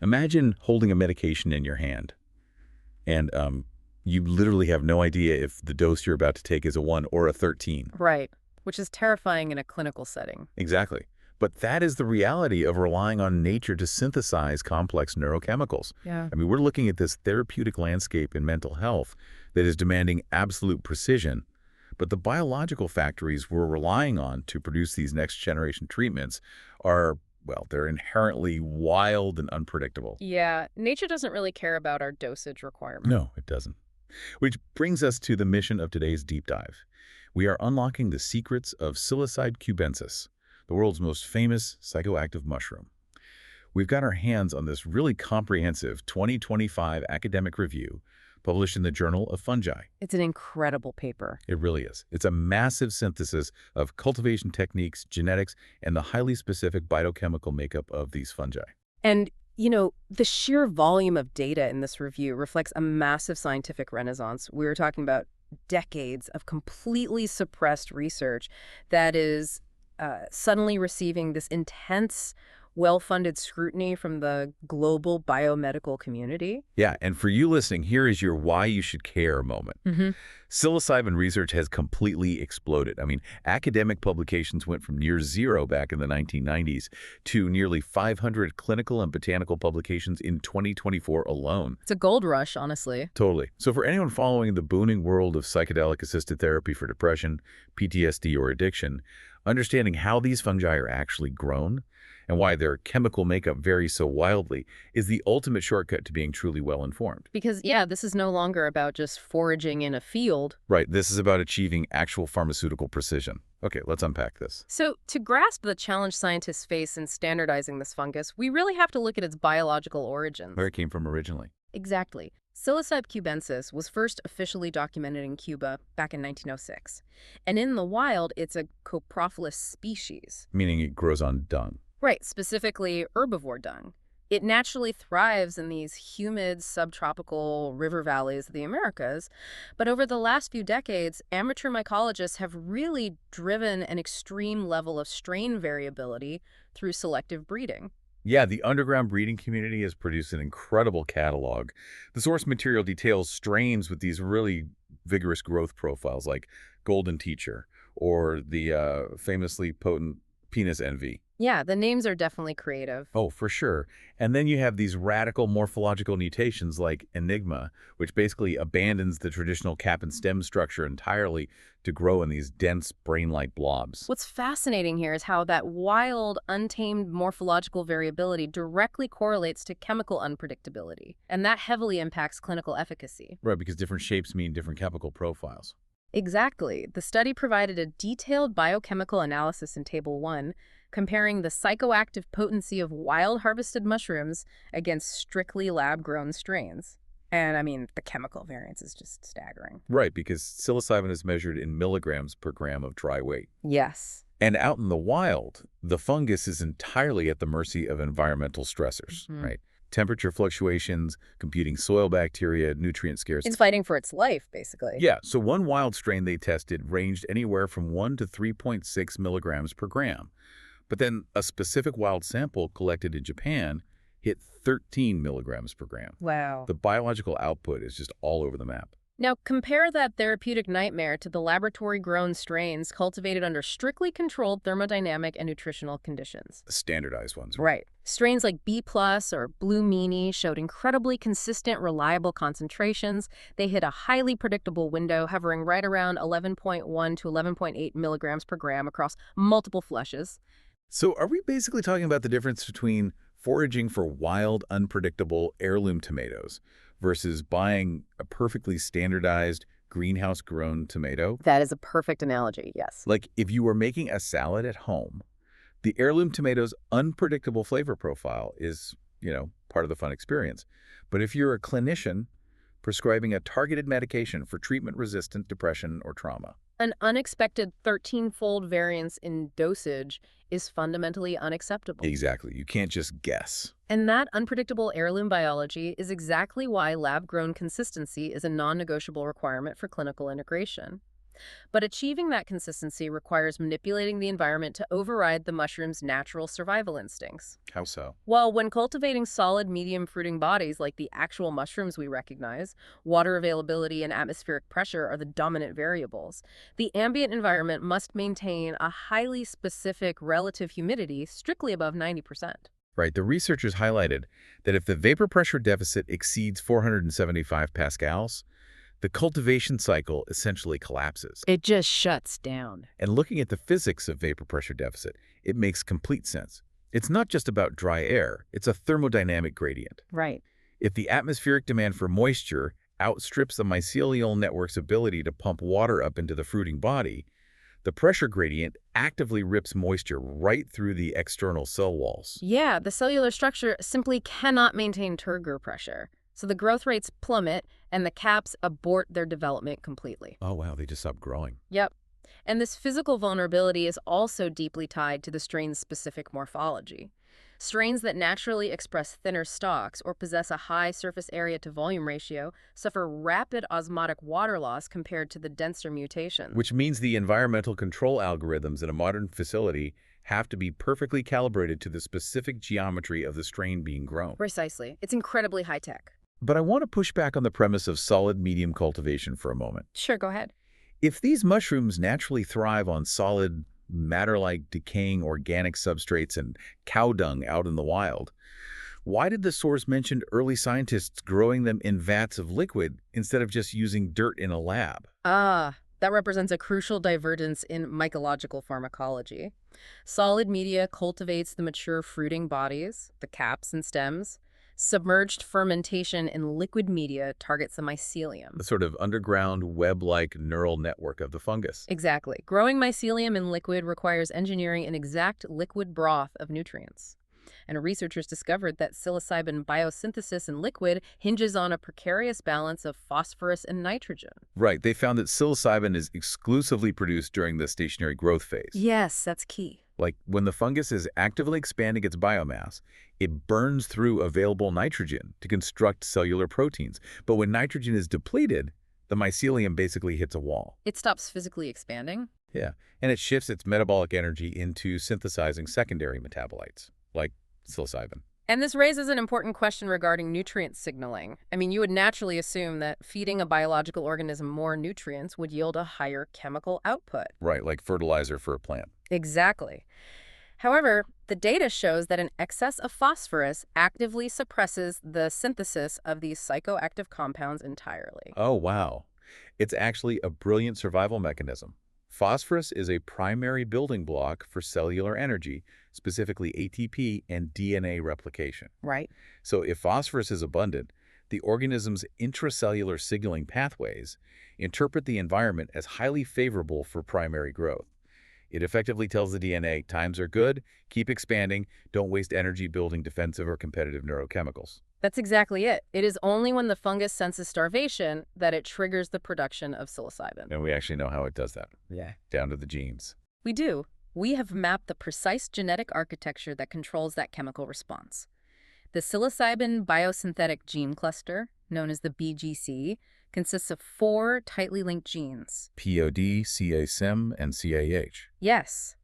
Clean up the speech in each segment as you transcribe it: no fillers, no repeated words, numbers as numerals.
Imagine holding a medication in your hand, and you literally have no idea if the dose you're about to take is a 1 or a 13. Right, which is terrifying in a clinical setting. Exactly. But that is the reality of relying on nature to synthesize complex neurochemicals. Yeah. I mean, we're looking at this therapeutic landscape in mental health that is demanding absolute precision. But the biological factories we're relying on to produce these next-generation treatments are, well, they're inherently wild and unpredictable. Yeah, nature doesn't really care about our dosage requirement. No, it doesn't. Which brings us to the mission of today's deep dive. We are unlocking the secrets of Psilocybe cubensis, the world's most famous psychoactive mushroom. We've got our hands on this really comprehensive 2025 academic review published in the Journal of Fungi. It's an incredible paper. It really is. It's a massive synthesis of cultivation techniques, genetics, and the highly specific biochemical makeup of these fungi. And, the sheer volume of data in this review reflects a massive scientific renaissance. We're talking about decades of completely suppressed research that is suddenly receiving this intense, well-funded scrutiny from the global biomedical community. Yeah, and for you listening, here is your why you should care moment. Psilocybin research has completely exploded. I mean, academic publications went from near zero back in the 1990s to nearly 500 clinical and botanical publications in 2024 alone. It's a gold rush, honestly. Totally. So for anyone following the booming world of psychedelic-assisted therapy for depression, PTSD, or addiction, understanding how these fungi are actually grown and why their chemical makeup varies so wildly is the ultimate shortcut to being truly well-informed. Because, yeah, this is no longer about just foraging in a field. Right, this is about achieving actual pharmaceutical precision. Okay, let's unpack this. So, to grasp the challenge scientists face in standardizing this fungus, we really have to look at its biological origins. Where it came from originally. Exactly. Psilocybe cubensis was first officially documented in Cuba back in 1906. And in the wild, it's a coprophilous species. Meaning it grows on dung. Right, specifically herbivore dung. It naturally thrives in these humid, subtropical river valleys of the Americas, but over the last few decades, amateur mycologists have really driven an extreme level of strain variability through selective breeding. Yeah, the underground breeding community has produced an incredible catalog. The source material details strains with these really vigorous growth profiles like Golden Teacher or the famously potent Penis Envy. Yeah, the names are definitely creative. Oh, for sure. And then you have these radical morphological mutations like Enigma, which basically abandons the traditional cap and stem structure entirely to grow in these dense brain-like blobs. What's fascinating here is how that wild, untamed morphological variability directly correlates to chemical unpredictability, and that heavily impacts clinical efficacy. Right, because different shapes mean different chemical profiles. Exactly. The study provided a detailed biochemical analysis in Table 1, comparing the psychoactive potency of wild harvested mushrooms against strictly lab-grown strains. And, I mean, the chemical variance is just staggering. Right, because psilocybin is measured in milligrams per gram of dry weight. Yes. And out in the wild, the fungus is entirely at the mercy of environmental stressors, right? Temperature fluctuations, competing soil bacteria, nutrient scarcity. It's fighting for its life, basically. Yeah, so one wild strain they tested ranged anywhere from 1 to 3.6 milligrams per gram. But then a specific wild sample collected in Japan hit 13 milligrams per gram. Wow. The biological output is just all over the map. Now, compare that therapeutic nightmare to the laboratory-grown strains cultivated under strictly controlled thermodynamic and nutritional conditions. The standardized ones. Right. Strains like B+ or Blue Meanie showed incredibly consistent, reliable concentrations. They hit a highly predictable window, hovering right around 11.1 to 11.8 milligrams per gram across multiple flushes. So are we basically talking about the difference between foraging for wild, unpredictable heirloom tomatoes versus buying a perfectly standardized greenhouse-grown tomato? That is a perfect analogy, yes. Like if you were making a salad at home, the heirloom tomato's unpredictable flavor profile is, part of the fun experience. But if you're a clinician prescribing a targeted medication for treatment-resistant depression or trauma, an unexpected 13-fold variance in dosage is fundamentally unacceptable. Exactly. You can't just guess. And that unpredictable heirloom biology is exactly why lab-grown consistency is a non-negotiable requirement for clinical integration. But achieving that consistency requires manipulating the environment to override the mushroom's natural survival instincts. How so? Well, when cultivating solid medium fruiting bodies like the actual mushrooms we recognize, water availability and atmospheric pressure are the dominant variables. The ambient environment must maintain a highly specific relative humidity strictly above 90%. Right, the researchers highlighted that if the vapor pressure deficit exceeds 475 pascals, the cultivation cycle essentially collapses. It just shuts down. And looking at the physics of vapor pressure deficit, it makes complete sense. It's not just about dry air, it's a thermodynamic gradient. Right. If the atmospheric demand for moisture outstrips the mycelial network's ability to pump water up into the fruiting body, the pressure gradient actively rips moisture right through the external cell walls. Yeah, the cellular structure simply cannot maintain turgor pressure. So the growth rates plummet and the caps abort their development completely. Oh wow, they just stopped growing. Yep. And this physical vulnerability is also deeply tied to the strain's specific morphology. Strains that naturally express thinner stalks or possess a high surface area to volume ratio suffer rapid osmotic water loss compared to the denser mutations. Which means the environmental control algorithms in a modern facility have to be perfectly calibrated to the specific geometry of the strain being grown. Precisely. It's incredibly high tech. But I want to push back on the premise of solid medium cultivation for a moment. Sure, go ahead. If these mushrooms naturally thrive on solid, matter-like decaying organic substrates and cow dung out in the wild, why did the source mention early scientists growing them in vats of liquid instead of just using dirt in a lab? That represents a crucial divergence in mycological pharmacology. Solid media cultivates the mature fruiting bodies, the caps and stems. Submerged fermentation in liquid media targets the mycelium. The sort of underground web-like neural network of the fungus. Exactly. Growing mycelium in liquid requires engineering an exact liquid broth of nutrients. And researchers discovered that psilocybin biosynthesis in liquid hinges on a precarious balance of phosphorus and nitrogen. Right, they found that psilocybin is exclusively produced during the stationary growth phase. Yes, that's key. Like when the fungus is actively expanding its biomass, it burns through available nitrogen to construct cellular proteins. But when nitrogen is depleted, the mycelium basically hits a wall. It stops physically expanding? Yeah, and it shifts its metabolic energy into synthesizing secondary metabolites, like psilocybin. And this raises an important question regarding nutrient signaling. I mean, you would naturally assume that feeding a biological organism more nutrients would yield a higher chemical output. Right, like fertilizer for a plant. Exactly. However, the data shows that an excess of phosphorus actively suppresses the synthesis of these psychoactive compounds entirely. Oh, wow. It's actually a brilliant survival mechanism. Phosphorus is a primary building block for cellular energy, specifically ATP and DNA replication. Right. So if phosphorus is abundant, the organism's intracellular signaling pathways interpret the environment as highly favorable for primary growth. It effectively tells the DNA, times are good, keep expanding, don't waste energy building defensive or competitive neurochemicals. That's exactly it. It is only when the fungus senses starvation that it triggers the production of psilocybin. And we actually know how it does that. Yeah. Down to the genes. We do. We have mapped the precise genetic architecture that controls that chemical response. The psilocybin biosynthetic gene cluster, known as the BGC, consists of 4 tightly linked genes. POD, CASIM, and CAH. Yes.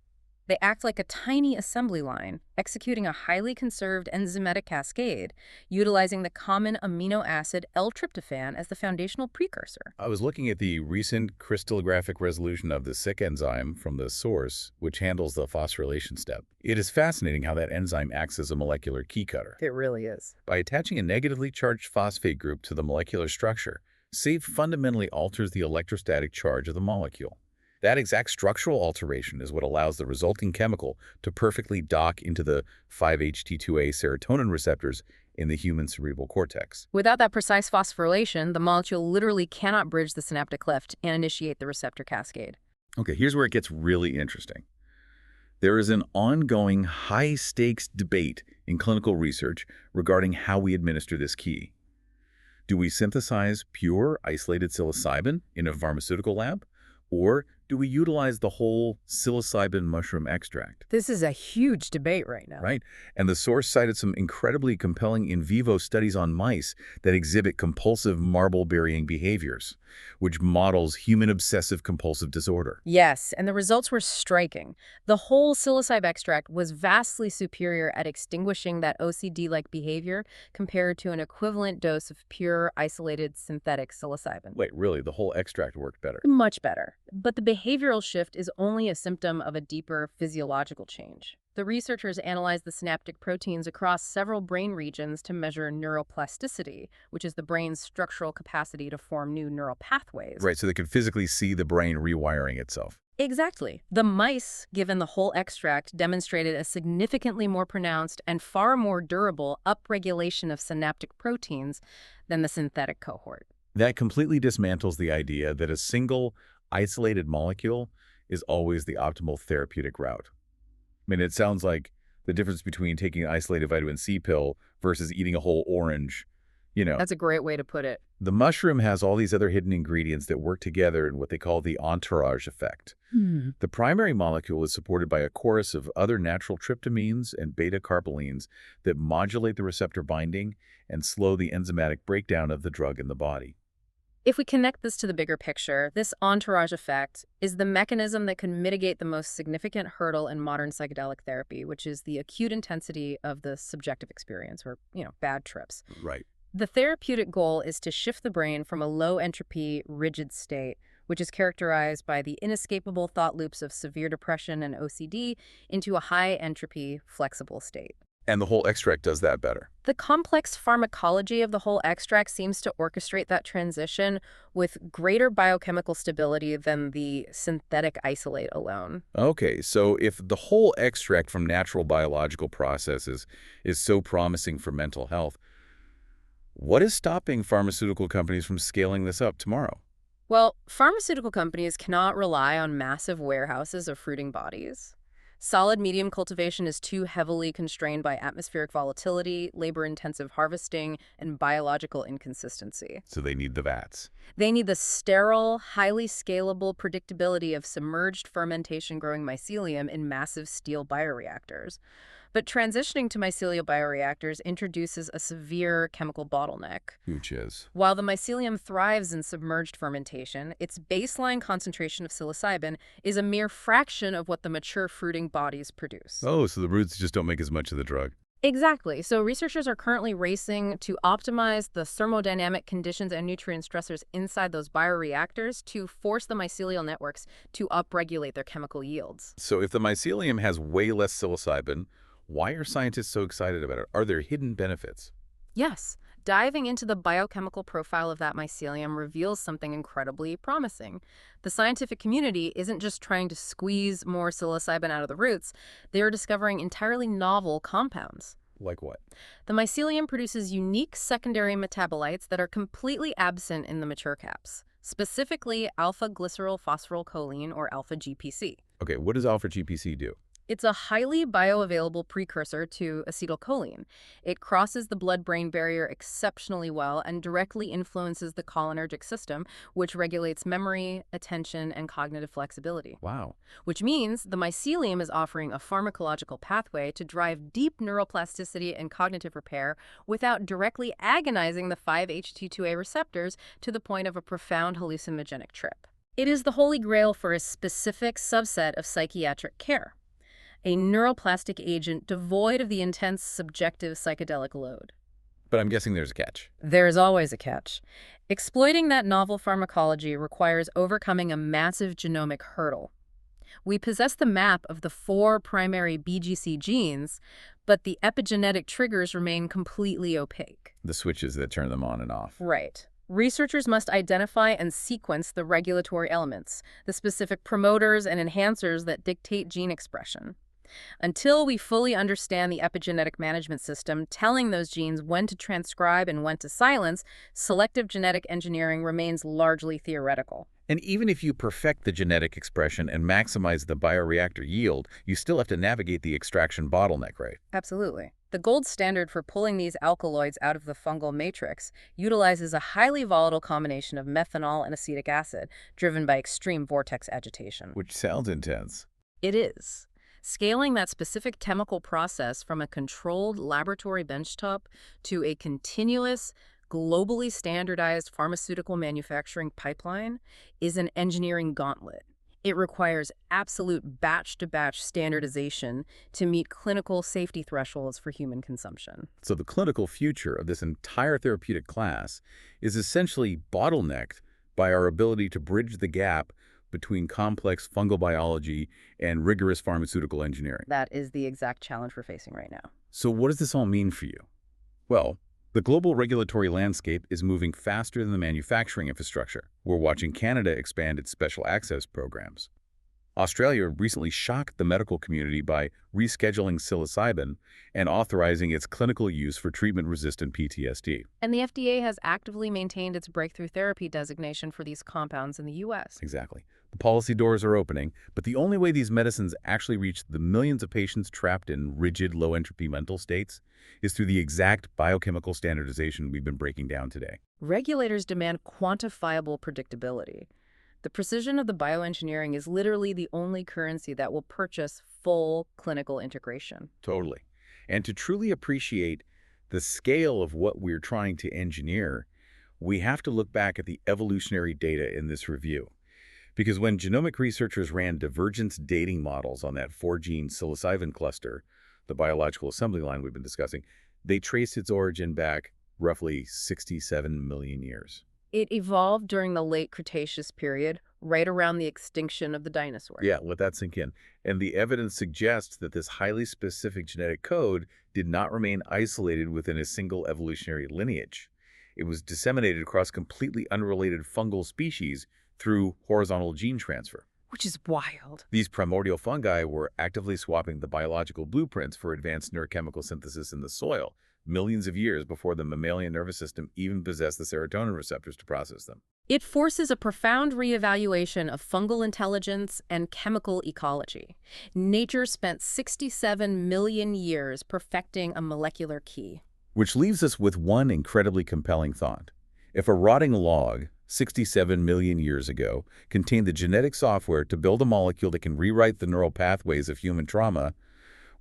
They act like a tiny assembly line, executing a highly conserved enzymatic cascade, utilizing the common amino acid L-tryptophan as the foundational precursor. I was looking at the recent crystallographic resolution of the SYK enzyme from the source, which handles the phosphorylation step. It is fascinating how that enzyme acts as a molecular key cutter. It really is. By attaching a negatively charged phosphate group to the molecular structure, SAFE fundamentally alters the electrostatic charge of the molecule. That exact structural alteration is what allows the resulting chemical to perfectly dock into the 5-HT2A serotonin receptors in the human cerebral cortex. Without that precise phosphorylation, the molecule literally cannot bridge the synaptic cleft and initiate the receptor cascade. Okay, here's where it gets really interesting. There is an ongoing high-stakes debate in clinical research regarding how we administer this key. Do we synthesize pure, isolated psilocybin in a pharmaceutical lab? Or do we utilize the whole psilocybin mushroom extract? This is a huge debate right now. Right? And the source cited some incredibly compelling in vivo studies on mice that exhibit compulsive marble-burying behaviors, which models human obsessive-compulsive disorder. Yes, and the results were striking. The whole psilocybe extract was vastly superior at extinguishing that OCD-like behavior compared to an equivalent dose of pure, isolated synthetic psilocybin. Wait, really? The whole extract worked better? Much better. But the behavioral shift is only a symptom of a deeper physiological change. The researchers analyzed the synaptic proteins across several brain regions to measure neuroplasticity, which is the brain's structural capacity to form new neural pathways. Right, so they could physically see the brain rewiring itself. Exactly. The mice, given the whole extract, demonstrated a significantly more pronounced and far more durable upregulation of synaptic proteins than the synthetic cohort. That completely dismantles the idea that a single, isolated molecule is always the optimal therapeutic route. I mean, it sounds like the difference between taking an isolated vitamin C pill versus eating a whole orange, That's a great way to put it. The mushroom has all these other hidden ingredients that work together in what they call the entourage effect. The primary molecule is supported by a chorus of other natural tryptamines and beta-carbolines that modulate the receptor binding and slow the enzymatic breakdown of the drug in the body. If we connect this to the bigger picture, this entourage effect is the mechanism that can mitigate the most significant hurdle in modern psychedelic therapy, which is the acute intensity of the subjective experience, or, bad trips. Right. The therapeutic goal is to shift the brain from a low-entropy, rigid state, which is characterized by the inescapable thought loops of severe depression and OCD, into a high-entropy, flexible state. And the whole extract does that better. The complex pharmacology of the whole extract seems to orchestrate that transition with greater biochemical stability than the synthetic isolate alone. Okay, so if the whole extract from natural biological processes is so promising for mental health, what is stopping pharmaceutical companies from scaling this up tomorrow? Well, pharmaceutical companies cannot rely on massive warehouses of fruiting bodies. Solid medium cultivation is too heavily constrained by atmospheric volatility, labor-intensive harvesting, and biological inconsistency. So they need the vats. They need the sterile, highly scalable predictability of submerged fermentation-growing mycelium in massive steel bioreactors. But transitioning to mycelial bioreactors introduces a severe chemical bottleneck. Which is? While the mycelium thrives in submerged fermentation, its baseline concentration of psilocybin is a mere fraction of what the mature fruiting bodies produce. Oh, so the roots just don't make as much of the drug. Exactly. So researchers are currently racing to optimize the thermodynamic conditions and nutrient stressors inside those bioreactors to force the mycelial networks to upregulate their chemical yields. So if the mycelium has way less psilocybin, why are scientists so excited about it? Are there hidden benefits? Yes, diving into the biochemical profile of that mycelium reveals something incredibly promising. The scientific community isn't just trying to squeeze more psilocybin out of the roots, they are discovering entirely novel compounds. Like what? The mycelium produces unique secondary metabolites that are completely absent in the mature caps, specifically alpha-glycerol-phosphorylcholine, or alpha-GPC. Okay, what does alpha-GPC do? It's a highly bioavailable precursor to acetylcholine. It crosses the blood-brain barrier exceptionally well and directly influences the cholinergic system, which regulates memory, attention, and cognitive flexibility. Wow. Which means the mycelium is offering a pharmacological pathway to drive deep neuroplasticity and cognitive repair without directly agonizing the 5-HT2A receptors to the point of a profound hallucinogenic trip. It is the holy grail for a specific subset of psychiatric care. A neuroplastic agent devoid of the intense subjective psychedelic load. But I'm guessing there's a catch. There's always a catch. Exploiting that novel pharmacology requires overcoming a massive genomic hurdle. We possess the map of the 4 primary BGC genes, but the epigenetic triggers remain completely opaque. The switches that turn them on and off. Right. Researchers must identify and sequence the regulatory elements, the specific promoters and enhancers that dictate gene expression. Until we fully understand the epigenetic management system, telling those genes when to transcribe and when to silence, selective genetic engineering remains largely theoretical. And even if you perfect the genetic expression and maximize the bioreactor yield, you still have to navigate the extraction bottleneck, right? Absolutely. The gold standard for pulling these alkaloids out of the fungal matrix utilizes a highly volatile combination of methanol and acetic acid, driven by extreme vortex agitation. Which sounds intense. It is. Scaling that specific chemical process from a controlled laboratory benchtop to a continuous, globally standardized pharmaceutical manufacturing pipeline is an engineering gauntlet. It requires absolute batch-to-batch standardization to meet clinical safety thresholds for human consumption. So the clinical future of this entire therapeutic class is essentially bottlenecked by our ability to bridge the gap between complex fungal biology and rigorous pharmaceutical engineering. That is the exact challenge we're facing right now. So what does this all mean for you? Well, the global regulatory landscape is moving faster than the manufacturing infrastructure. We're watching Canada expand its special access programs. Australia recently shocked the medical community by rescheduling psilocybin and authorizing its clinical use for treatment-resistant PTSD. And the FDA has actively maintained its breakthrough therapy designation for these compounds in the U.S. Exactly. The policy doors are opening, but the only way these medicines actually reach the millions of patients trapped in rigid, low-entropy mental states is through the exact biochemical standardization we've been breaking down today. Regulators demand quantifiable predictability. The precision of the bioengineering is literally the only currency that will purchase full clinical integration. Totally. And to truly appreciate the scale of what we're trying to engineer, we have to look back at the evolutionary data in this review. Because when genomic researchers ran divergence dating models on that 4-gene psilocybin cluster, the biological assembly line we've been discussing, they traced its origin back roughly 67 million years. It evolved during the late Cretaceous period, right around the extinction of the dinosaurs. Yeah, let that sink in. And the evidence suggests that this highly specific genetic code did not remain isolated within a single evolutionary lineage. It was disseminated across completely unrelated fungal species through horizontal gene transfer. Which is wild. These primordial fungi were actively swapping the biological blueprints for advanced neurochemical synthesis in the soil, millions of years before the mammalian nervous system even possessed the serotonin receptors to process them. It forces a profound reevaluation of fungal intelligence and chemical ecology. Nature spent 67 million years perfecting a molecular key. Which leaves us with one incredibly compelling thought. If a rotting log 67 million years ago contained the genetic software to build a molecule that can rewrite the neural pathways of human trauma,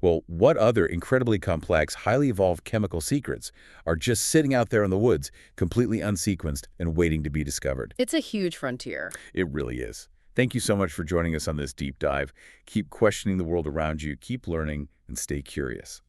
well, what other incredibly complex, highly evolved chemical secrets are just sitting out there in the woods, completely unsequenced and waiting to be discovered? It's a huge frontier. It really is. Thank you so much for joining us on this deep dive. Keep questioning the world around you, keep learning, and stay curious.